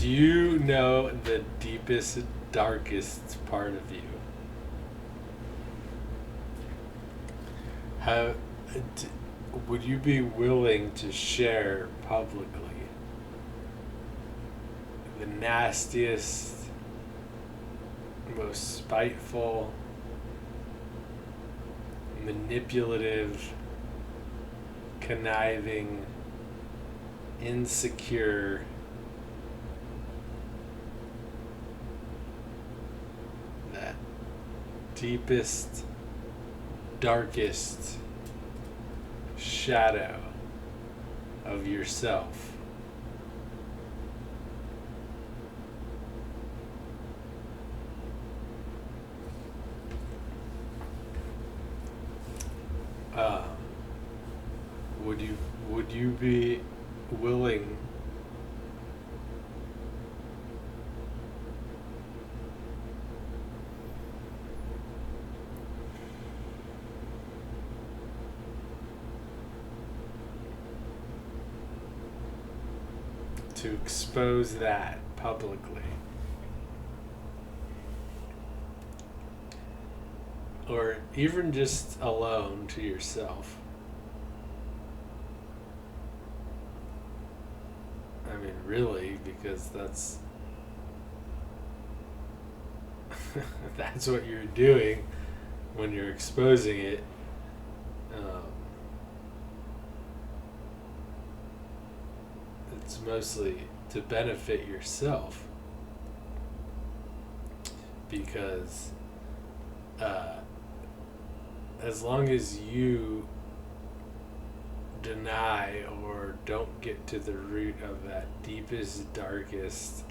Do you know the deepest, darkest part of you? How d- would you be willing to share publicly the nastiest, most spiteful, manipulative, conniving, insecure, that deepest, darkest shadow of yourself? Uh, would you be willing to expose that publicly? Or even just alone to yourself? I mean, really, because that's what you're doing when you're exposing it. Um, it's mostly to benefit yourself because uh, as long as you deny or don't get to the root of that deepest, darkest,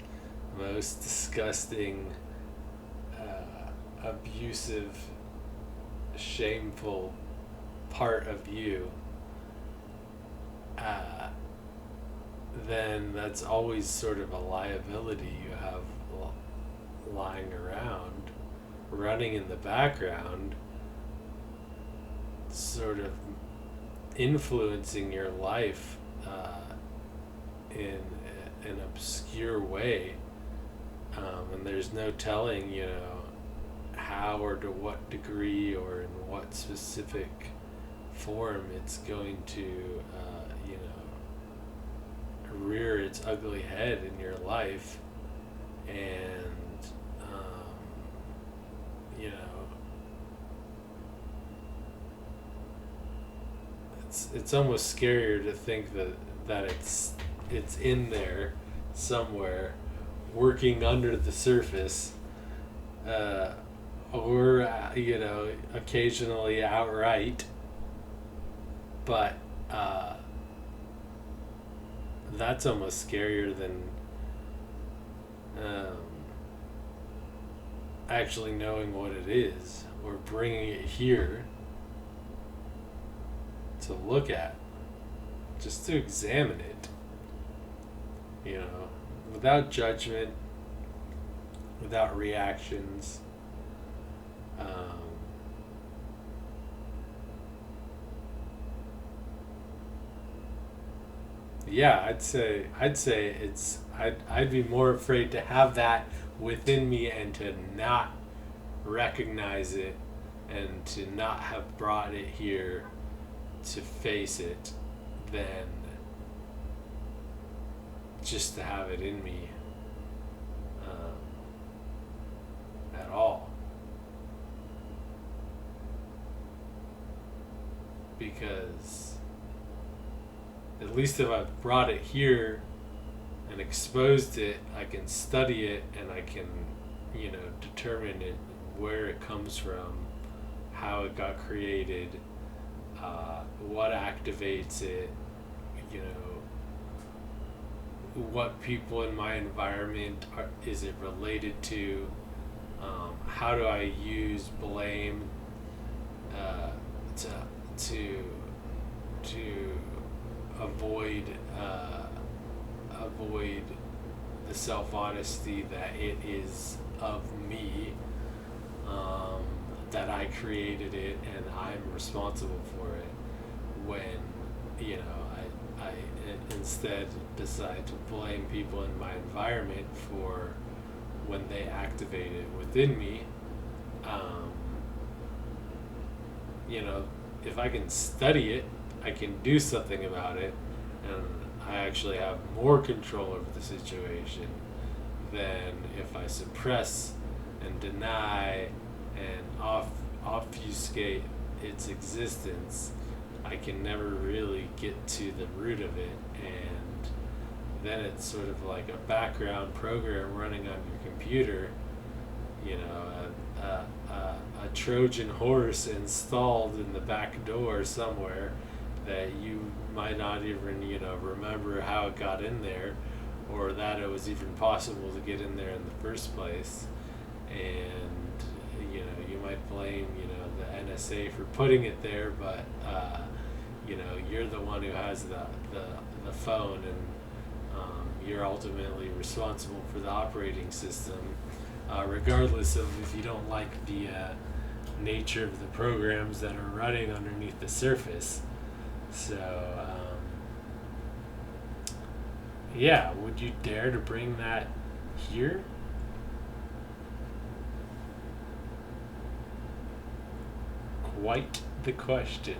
most disgusting, abusive, shameful part of you, uh, then that's always sort of a liability you have lying around, running in the background, sort of influencing your life in an obscure way, and there's no telling, how or to what degree or in what specific form it's going to, rear its ugly head in your life, and you know, it's almost scarier to think that it's in there somewhere, working under the surface, or occasionally outright, but that's almost scarier than actually knowing what it is or bringing it here to look at, just to examine it, without judgment, without reactions. Yeah, I'd say I'd be more afraid to have that within me and to not recognize it and to not have brought it here to face it than just to have it in me at all. Because at least if I've brought it here and exposed it, I can study it and I can, determine it, where it comes from, how it got created, what activates it, what people in my environment is it related to, how do I use blame to avoid the self-honesty that it is of me, that I created it and I'm responsible for it, when I instead decide to blame people in my environment for when they activate it within me. Um, if I can study it, I can do something about it, and I actually have more control over the situation than if I suppress and deny and obfuscate its existence. I can never really get to the root of it, and then it's sort of like a background program running on your computer, a Trojan horse installed in the back door somewhere that you might not even, remember how it got in there, or that it was even possible to get in there in the first place. And, you might blame, the NSA for putting it there, but, you're the one who has the phone, and you're ultimately responsible for the operating system, regardless of if you don't like the nature of the programs that are running underneath the surface. So, would you dare to bring that here? Quite the question.